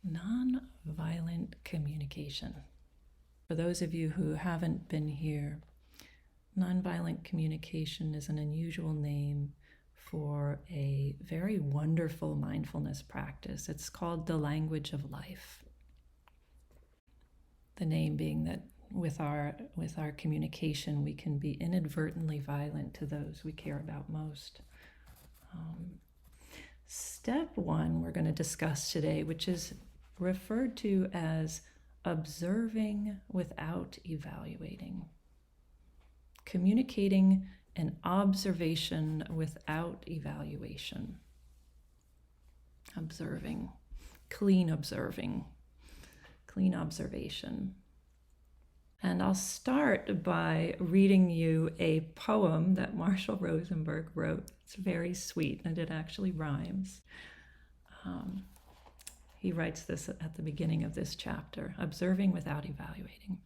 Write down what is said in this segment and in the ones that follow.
nonviolent communication. For those of you who haven't been here, nonviolent communication is an unusual name for a very wonderful mindfulness practice. It's called the language of life. The name being that with our communication, we can be inadvertently violent to those we care about most. Step one we're going to discuss today, which is referred to as observing without evaluating. Communicating an observation without evaluation. Observing, clean observing, clean observation. And I'll start by reading you a poem that Marshal Rosenberg wrote. It's very sweet, and it actually rhymes. He writes this at the beginning of this chapter, observing without evaluating.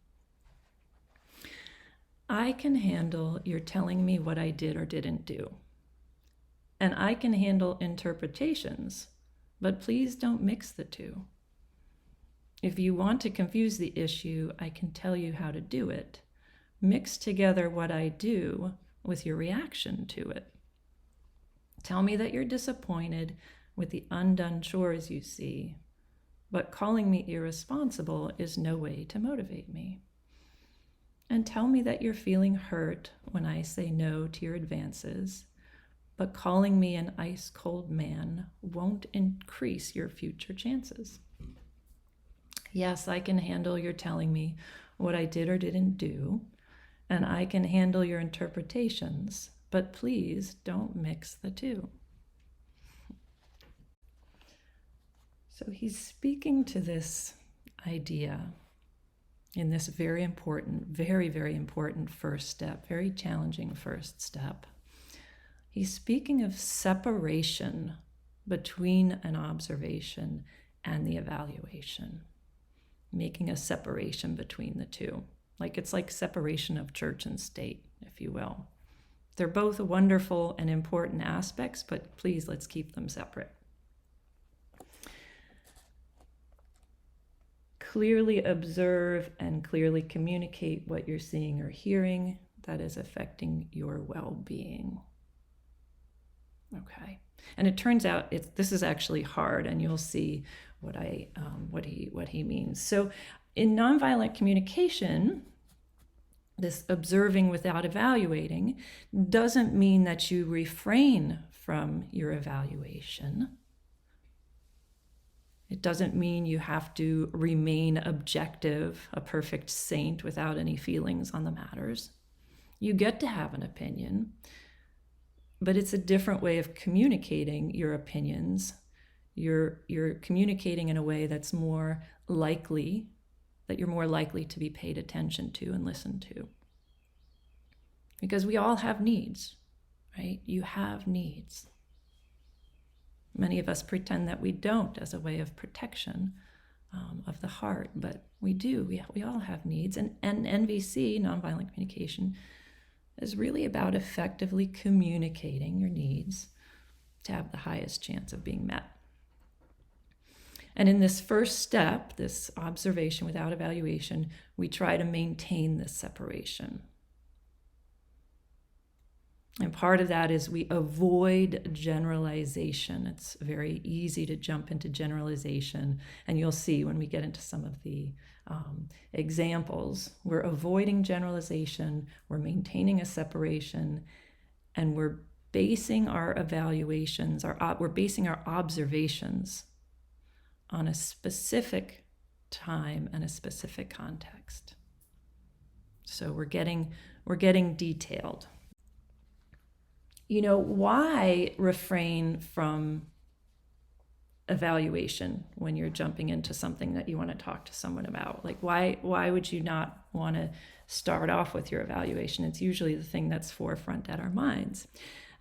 I can handle your telling me what I did or didn't do. And I can handle interpretations, but please don't mix the two. If you want to confuse the issue, I can tell you how to do it. Mix together what I do with your reaction to it. Tell me that you're disappointed with the undone chores you see, but calling me irresponsible is no way to motivate me. And tell me that you're feeling hurt when I say no to your advances, but calling me an ice-cold man won't increase your future chances. Yes, I can handle your telling me what I did or didn't do, and I can handle your interpretations, but please don't mix the two. So he's speaking to this idea in this very important, very, very important first step, very challenging first step. He's speaking of separation between an observation and the evaluation. Making a separation between the two. It's like separation of church and state, if you will. They're both wonderful and important aspects, but please, let's keep them separate. Clearly observe and clearly communicate what you're seeing or hearing that is affecting your well-being. Okay. And it turns out this is actually hard, and you'll see what he means. So in nonviolent communication, this observing without evaluating doesn't mean that you refrain from your evaluation. It doesn't mean you have to remain objective, a perfect saint without any feelings on the matters. You get to have an opinion, but it's a different way of communicating your opinions. You're communicating in a way that's more likely, that you're more likely to be paid attention to and listened to. Because we all have needs, right? You have needs. Many of us pretend that we don't as a way of protection of the heart, but we do. We all have needs. And NVC, nonviolent communication, is really about effectively communicating your needs to have the highest chance of being met. And in this first step, this observation without evaluation, we try to maintain this separation. And part of that is we avoid generalization. It's very easy to jump into generalization. And you'll see when we get into some of the examples, we're avoiding generalization, we're maintaining a separation, and we're basing our evaluations, we're basing our observations on a specific time and a specific context. So we're getting detailed. Why refrain from evaluation when you're jumping into something that you want to talk to someone about? Why would you not want to start off with your evaluation? It's usually the thing that's forefront at our minds.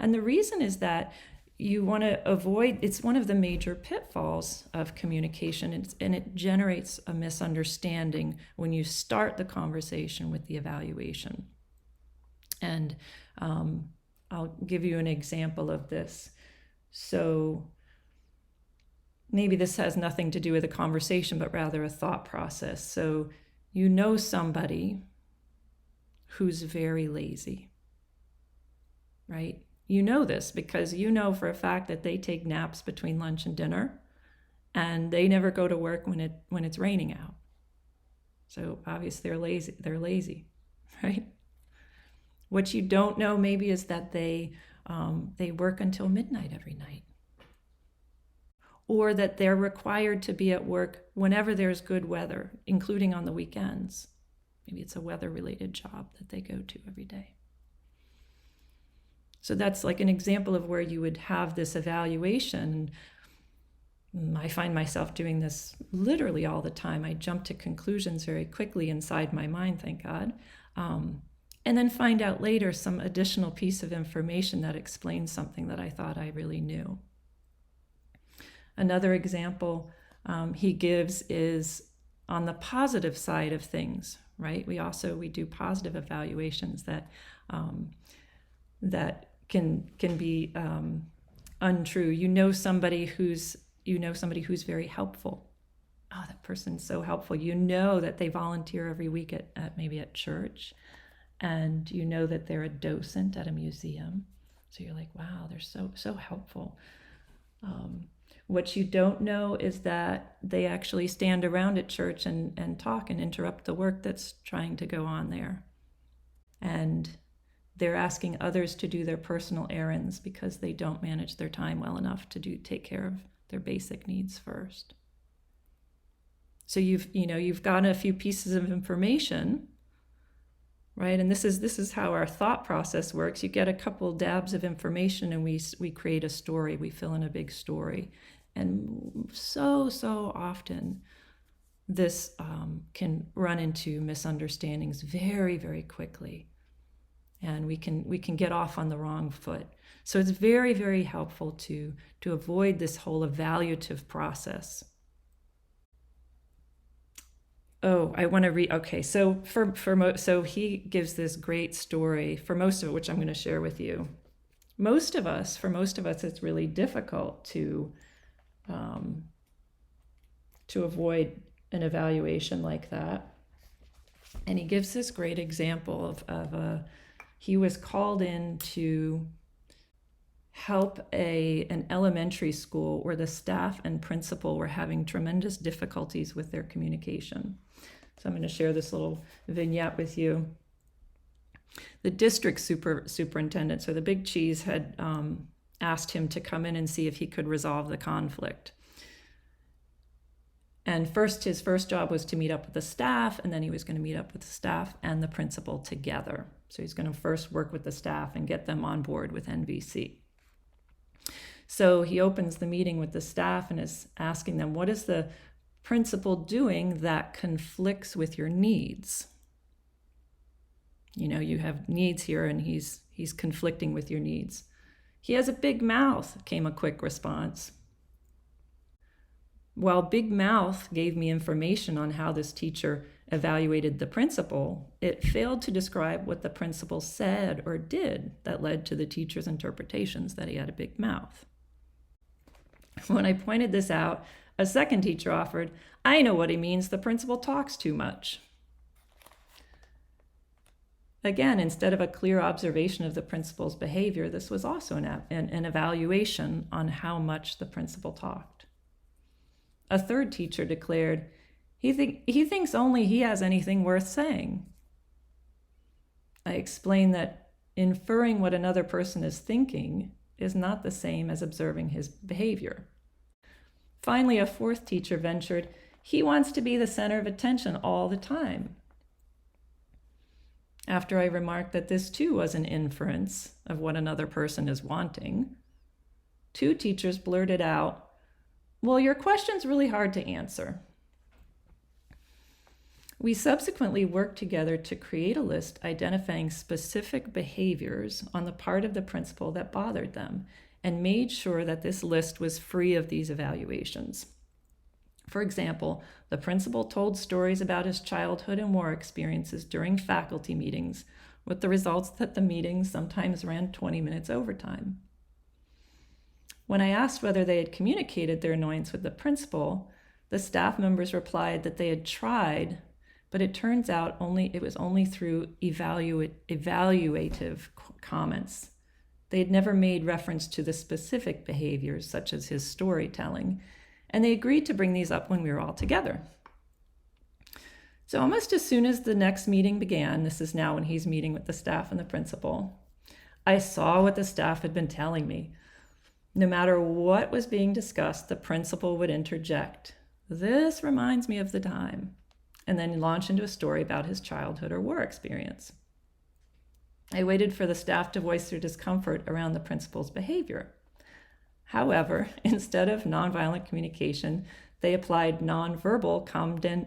And the reason is that you want to avoid, it's one of the major pitfalls of communication, and it generates a misunderstanding when you start the conversation with the evaluation. And I'll give you an example of this. So maybe this has nothing to do with a conversation, but rather a thought process. So you know somebody who's very lazy, right? You know this because you know for a fact that they take naps between lunch and dinner, and they never go to work when it's raining out. So obviously they're lazy, right? What you don't know maybe is that they work until midnight every night, or that they're required to be at work whenever there's good weather, including on the weekends. Maybe it's a weather-related job that they go to every day. So that's like an example of where you would have this evaluation. I find myself doing this literally all the time. I jump to conclusions very quickly inside my mind, thank God. And then find out later some additional piece of information that explains something that I thought I really knew. Another example he gives is on the positive side of things, right? We do positive evaluations that can be untrue. You know somebody who's very helpful. Oh, that person's so helpful. You know that they volunteer every week at church, and you know that they're a docent at a museum. So you're like, wow, they're so helpful. What you don't know is that they actually stand around at church and talk and interrupt the work that's trying to go on there. And they're asking others to do their personal errands because they don't manage their time well enough to take care of their basic needs first. So you've gotten a few pieces of information, right? And this is how our thought process works. You get a couple dabs of information and we create a story. We fill in a big story. And so often this can run into misunderstandings very, very quickly. And we can get off on the wrong foot. So it's very, very helpful to avoid this whole evaluative process. Oh, I want to read. Okay, so so he gives this great story for most of it, which I'm going to share with you. For most of us, it's really difficult to avoid an evaluation like that. And he gives this great example of he was called in to help an elementary school where the staff and principal were having tremendous difficulties with their communication. So I'm going to share this little vignette with you. The district superintendent, so the big cheese, had asked him to come in and see if he could resolve the conflict. And his first job was to meet up with the staff, and then he was going to meet up with the staff and the principal together. So he's going to first work with the staff and get them on board with NVC. So he opens the meeting with the staff and is asking them, what is the principal doing that conflicts with your needs? You have needs here, and he's conflicting with your needs. He has a big mouth, came a quick response. While Big Mouth gave me information on how this teacher evaluated the principal, it failed to describe what the principal said or did that led to the teacher's interpretations that he had a big mouth. When I pointed this out, a second teacher offered, I know what he means, the principal talks too much. Again, instead of a clear observation of the principal's behavior, this was also an evaluation on how much the principal talked. A third teacher declared, he thinks only he has anything worth saying. I explained that inferring what another person is thinking is not the same as observing his behavior. Finally, a fourth teacher ventured, he wants to be the center of attention all the time. After I remarked that this too was an inference of what another person is wanting, two teachers blurted out, well, your question's really hard to answer. We subsequently worked together to create a list identifying specific behaviors on the part of the principal that bothered them, and made sure that this list was free of these evaluations. For example, the principal told stories about his childhood and war experiences during faculty meetings, with the results that the meetings sometimes ran 20 minutes overtime. When I asked whether they had communicated their annoyance with the principal, the staff members replied that they had tried, but it turns out it was only through evaluative comments. They had never made reference to the specific behaviors, such as his storytelling, and they agreed to bring these up when we were all together. So almost as soon as the next meeting began, this is now when he's meeting with the staff and the principal, I saw what the staff had been telling me. No matter what was being discussed, the principal would interject. This reminds me of the time, and then launch into a story about his childhood or war experience. I waited for the staff to voice their discomfort around the principal's behavior. However, instead of nonviolent communication, they applied nonverbal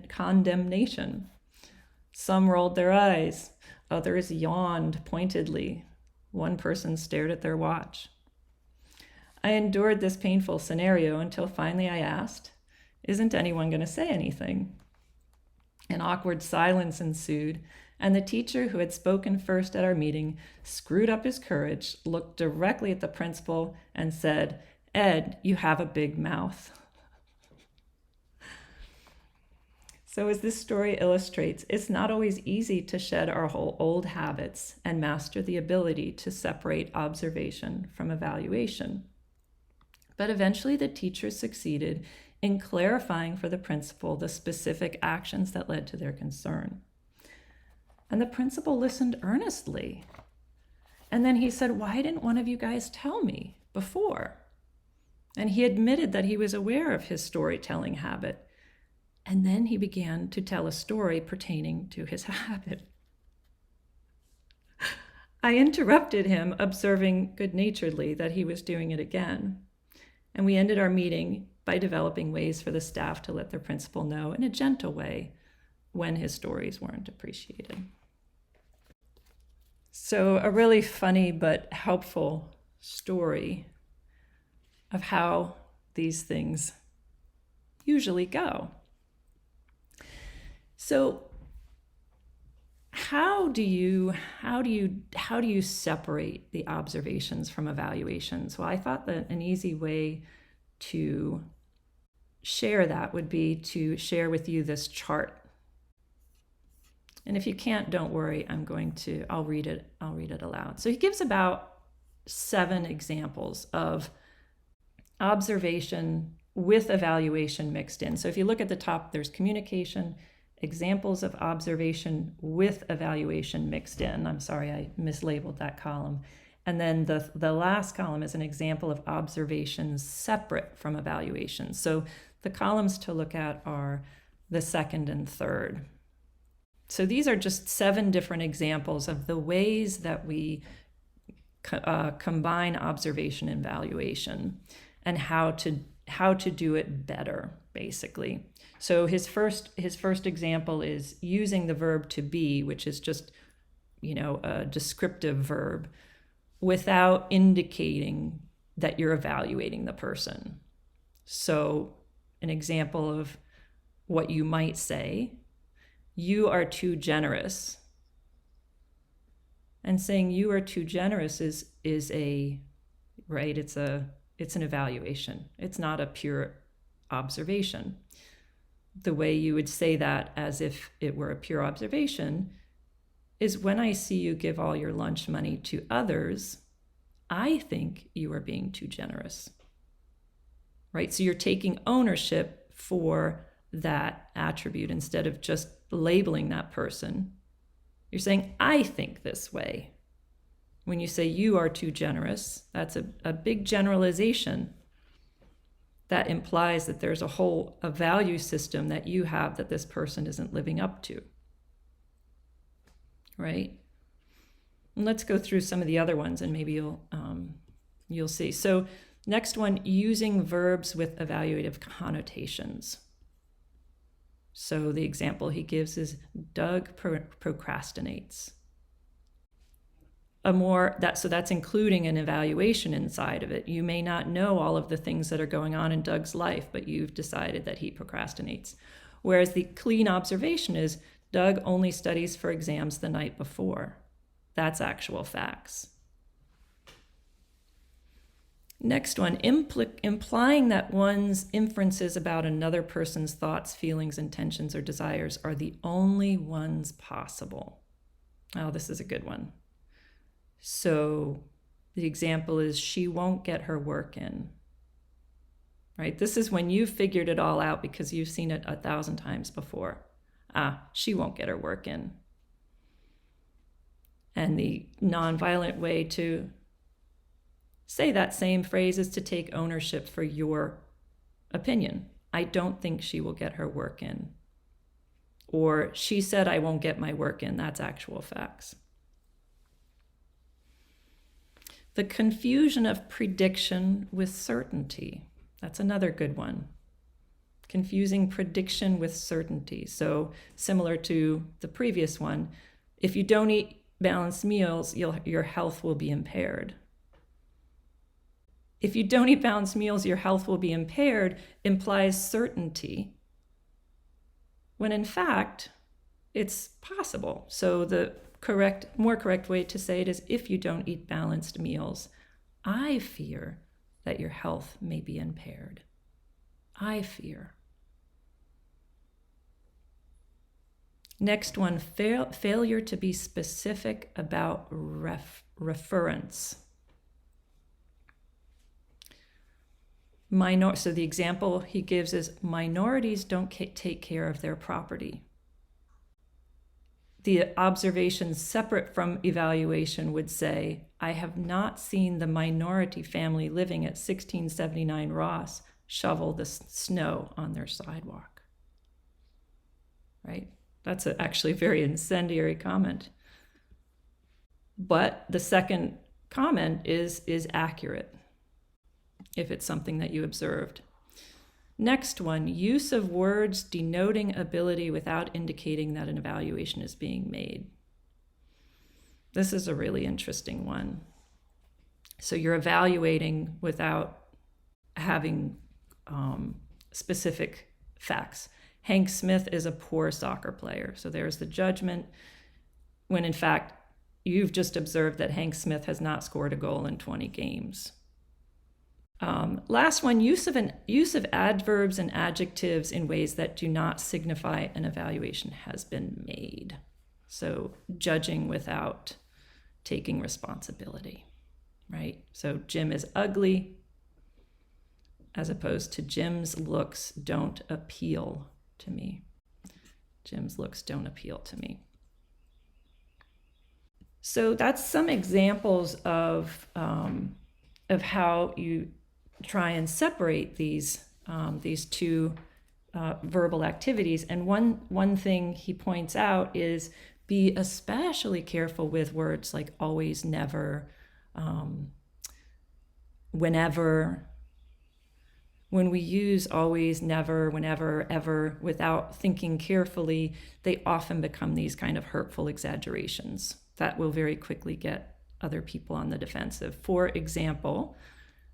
condemnation. Some rolled their eyes, others yawned pointedly. One person stared at their watch. I endured this painful scenario until finally I asked, "Isn't anyone going to say anything?" An awkward silence ensued, and the teacher who had spoken first at our meeting screwed up his courage, looked directly at the principal, and said, "Ed, you have a big mouth." So as this story illustrates, it's not always easy to shed our whole old habits and master the ability to separate observation from evaluation. But eventually the teacher succeeded in clarifying for the principal the specific actions that led to their concern. And the principal listened earnestly. And then he said, "Why didn't one of you guys tell me before?" And he admitted that he was aware of his storytelling habit. And then he began to tell a story pertaining to his habit. I interrupted him, observing good-naturedly that he was doing it again. And we ended our meeting by developing ways for the staff to let their principal know in a gentle way when his stories weren't appreciated. So a really funny but helpful story of how these things usually go. So how do you separate the observations from evaluations? Well, I thought that an easy way to share that would be to share with you this chart. And if you can't, don't worry, I'll read it aloud. So he gives about 7 examples of observation with evaluation mixed in. So if you look at the top, there's communication, examples of observation with evaluation mixed in. I'm sorry, I mislabeled that column. And then the last column is an example of observations separate from evaluation. So the columns to look at are the second and third. So these are just 7 different examples of the ways that we combine observation and evaluation, and how to do it better, basically. So his first example is using the verb to be, which is just, a descriptive verb, without indicating that you're evaluating the person. So an example of what you might say: "You are too generous." And saying "you are too generous" is it's an evaluation. It's not a pure observation. The way you would say that as if it were a pure observation is, "When I see you give all your lunch money to others, I think you are being too generous." Right? So you're taking ownership for that attribute instead of just labeling that person. You're saying, "I think this way." When you say "you are too generous," that's a big generalization. That implies that there's a value system that you have that this person isn't living up to. Right? And let's go through some of the other ones, and maybe you'll see. So next one, using verbs with evaluative connotations. So the example he gives is Doug procrastinates. So that's including an evaluation inside of it. You may not know all of the things that are going on in Doug's life, but you've decided that he procrastinates. Whereas the clean observation is Doug only studies for exams the night before. That's actual facts. Next one, implying that one's inferences about another person's thoughts, feelings, intentions, or desires are the only ones possible. Oh, this is a good one. So the example is, she won't get her work in. Right? This is when you've figured it all out because you've seen it 1,000 times before. She won't get her work in. And the nonviolent way to say that same phrase is to take ownership for your opinion. I don't think she will get her work in. Or, she said I won't get my work in. That's actual facts. The confusion of prediction with certainty. That's another good one. Confusing prediction with certainty. So similar to the previous one, if you don't eat balanced meals, your health will be impaired. If you don't eat balanced meals, your health will be impaired implies certainty, when in fact, it's possible. So the more correct way to say it is, if you don't eat balanced meals, I fear that your health may be impaired. I fear. Next one, failure to be specific about reference. So the example he gives is, minorities don't take care of their property. The observation separate from evaluation would say, I have not seen the minority family living at 1679 Ross shovel the snow on their sidewalk. Right? That's actually a very incendiary comment. But the second comment is accurate if it's something that you observed. Next one, use of words denoting ability without indicating that an evaluation is being made. This is a really interesting one. So you're evaluating without having specific facts. Hank Smith is a poor soccer player. So there's the judgment, when in fact, you've just observed that Hank Smith has not scored a goal in 20 games. Last one, use of adverbs and adjectives in ways that do not signify an evaluation has been made. So judging without taking responsibility, right? So Jim is ugly, as opposed to Jim's looks don't appeal to me. Jim's looks don't appeal to me. So that's some examples of how you try and separate these two verbal activities. And one thing he points out is, be especially careful with words like always, never, whenever. When we use always, never, whenever, ever without thinking carefully, they often become these kind of hurtful exaggerations that will very quickly get other people on the defensive. For example,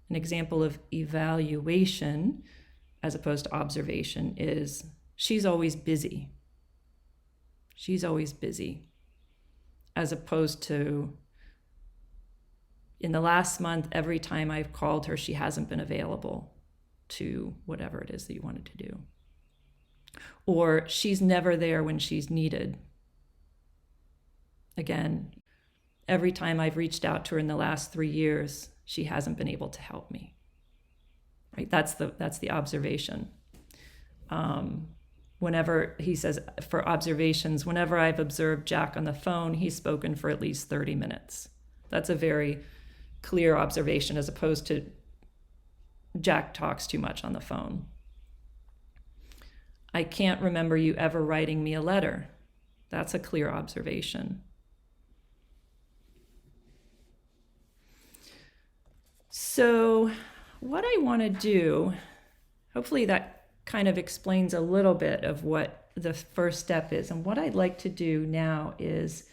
an example of evaluation as opposed to observation is, she's always busy. She's always busy. As opposed to, in the last month, every time I've called her, she hasn't been available to whatever it is that you wanted to do. Or, she's never there when she's needed. Again, every time I've reached out to her in the last 3 years, she hasn't been able to help me. Right? That's the observation. Whenever he says, for observations, whenever I've observed Jack on the phone, he's spoken for at least 30 minutes. That's a very clear observation, as opposed to Jack talks too much on the phone. I can't remember you ever writing me a letter. That's a clear observation. So what I want to do, hopefully that kind of explains a little bit of what the first step is. And what I'd like to do now is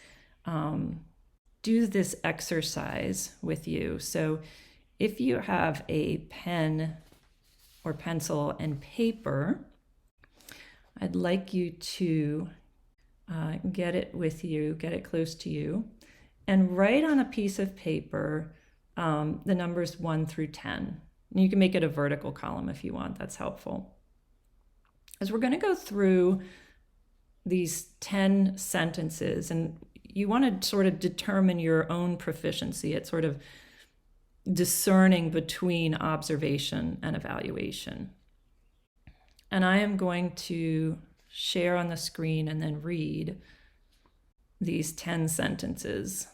do this exercise with you. So if you have a pen or pencil and paper, I'd like you to get it with you, get it close to you, and write on a piece of paper the numbers 1 through 10. And you can make it a vertical column if you want. That's helpful. As we're going to go through these 10 sentences, and you want to sort of determine your own proficiency at sort of discerning between observation and evaluation. And I am going to share on the screen and then read these 10 sentences.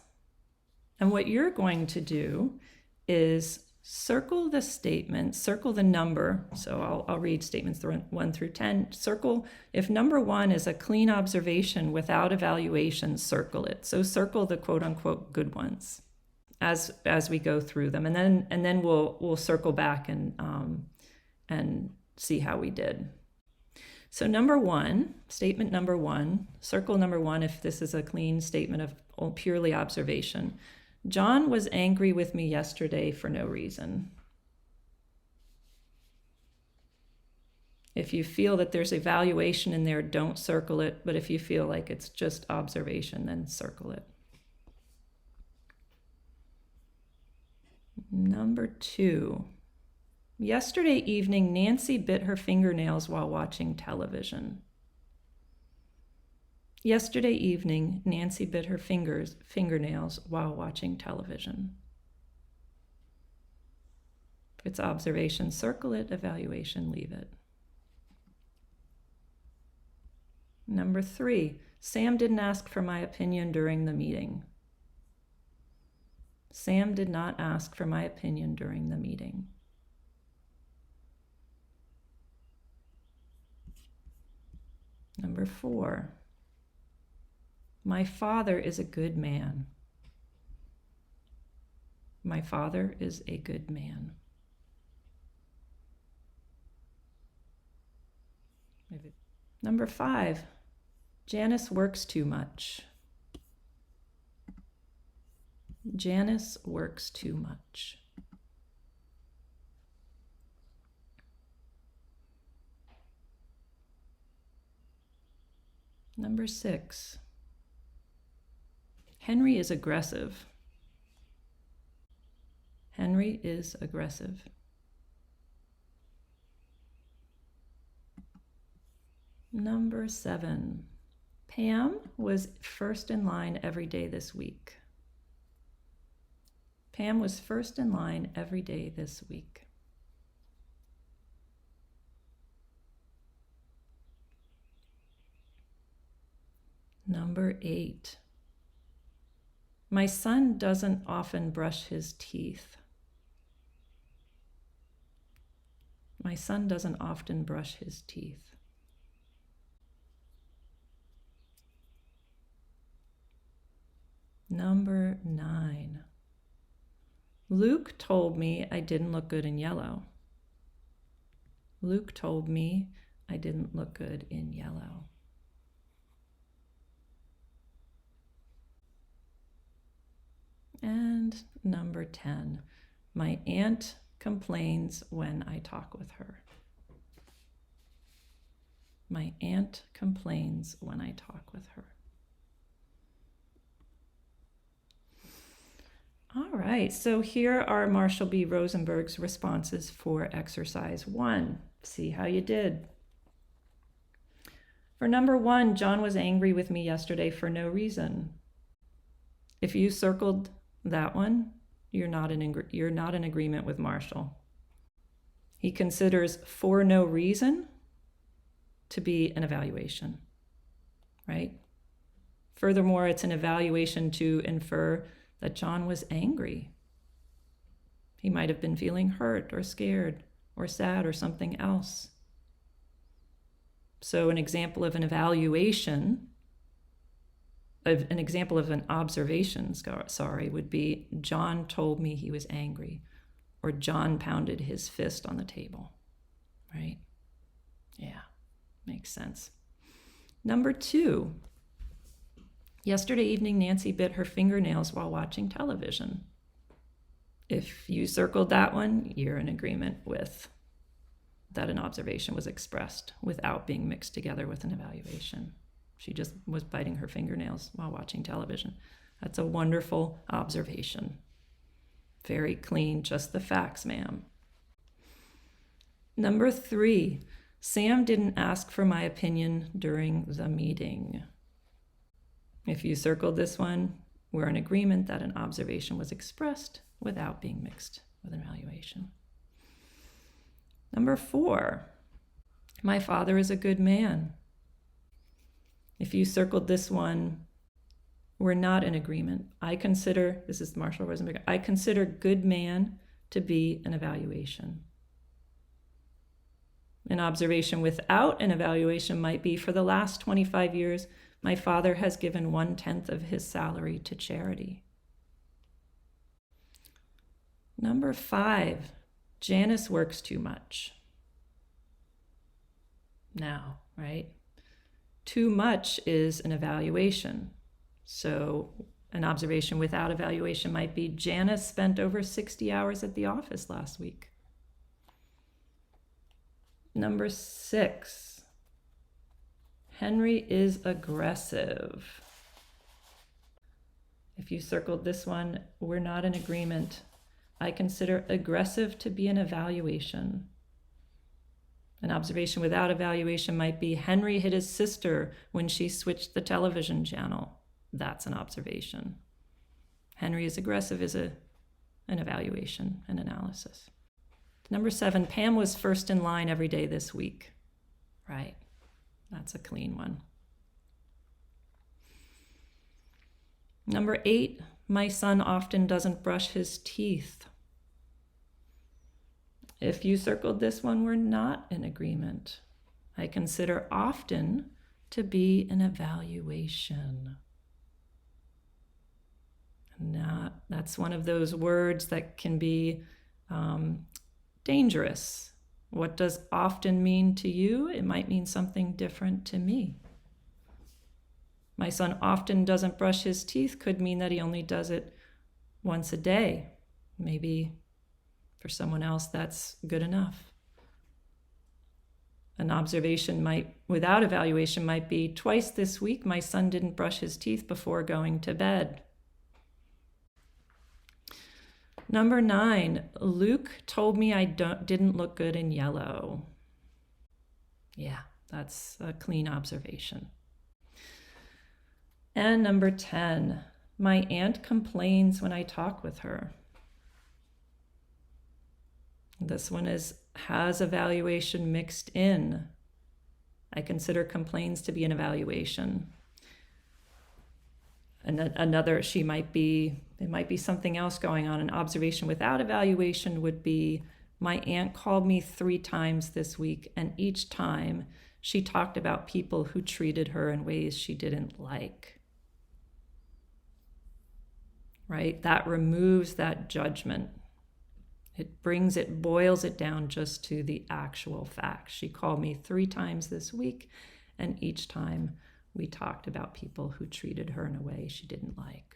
And what you're going to do is circle the statement, circle the number. So I'll read statements 1 through 10. Circle, if number 1 is a clean observation without evaluation, circle it. So circle the quote unquote good ones as we go through them. And then we'll circle back and see how we did. So number 1, statement number 1, circle number 1 if this is a clean statement of purely observation. John was angry with me yesterday for no reason. If you feel that there's evaluation in there, don't circle it. But if you feel like it's just observation, then circle it. Number 2. Yesterday evening, Nancy bit her fingernails while watching television. Yesterday evening, Nancy bit her fingernails while watching television. If it's observation, circle it. Evaluation, leave it. Number 3, Sam didn't ask for my opinion during the meeting. Sam did not ask for my opinion during the meeting. Number 4, my father is a good man. My father is a good man. Number 5, Janice works too much. Janice works too much. Number 6, Henry is aggressive. Henry is aggressive. Number 7, Pam was first in line every day this week. Pam was first in line every day this week. Number 8, my son doesn't often brush his teeth. My son doesn't often brush his teeth. Number 9, Luke told me I didn't look good in yellow. Luke told me I didn't look good in yellow. And number 10, my aunt complains when I talk with her. My aunt complains when I talk with her. All right, so here are Marshal B. Rosenberg's responses for exercise 1. See how you did. For number 1, John was angry with me yesterday for no reason. If you circled that one, you're not in agreement with Marshall. He considers for no reason to be an evaluation, right? Furthermore, it's an evaluation to infer that John was angry. He might have been feeling hurt or scared or sad or something else. So an example of an evaluation, an example of an observation, would be John told me he was angry, or John pounded his fist on the table, right? Yeah, makes sense. Number 2, yesterday evening, Nancy bit her fingernails while watching television. If you circled that one, you're in agreement with that an observation was expressed without being mixed together with an evaluation. She just was biting her fingernails while watching television. That's a wonderful observation. Very clean, just the facts, ma'am. Number 3, Sam didn't ask for my opinion during the meeting. If you circled this one, we're in agreement that an observation was expressed without being mixed with an evaluation. Number 4, my father is a good man. If you circled this one, we're not in agreement. This is Marshal Rosenberg, I consider good man to be an evaluation. An observation without an evaluation might be, for the last 25 years, my father has given 1/10 of his salary to charity. Number 5, Janice works too much. Now, right? Too much is an evaluation. So an observation without evaluation might be, Janice spent over 60 hours at the office last week. Number 6, Henry is aggressive. If you circled this one, we're not in agreement. I consider aggressive to be an evaluation. An observation without evaluation might be, Henry hit his sister when she switched the television channel. That's an observation. Henry is aggressive is an evaluation, an analysis. Number 7, Pam was first in line every day this week. Right, that's a clean one. Number 8, my son often doesn't brush his teeth. If you circled this one, we're not in agreement. I consider often to be an evaluation. Now, that's one of those words that can be dangerous. What does often mean to you? It might mean something different to me. My son often doesn't brush his teeth could mean that he only does it once a day. Maybe for someone else, that's good enough. An observation without evaluation might be, twice this week, my son didn't brush his teeth before going to bed. Number 9, Luke told me I didn't look good in yellow. Yeah, that's a clean observation. And number 10, my aunt complains when I talk with her. This one has evaluation mixed in. I consider complains to be an evaluation. And another, it might be something else going on. An observation without evaluation would be, my aunt called me 3 times this week, and each time she talked about people who treated her in ways she didn't like. Right? That removes that judgment. It boils it down just to the actual facts. She called me 3 times this week, and each time we talked about people who treated her in a way she didn't like.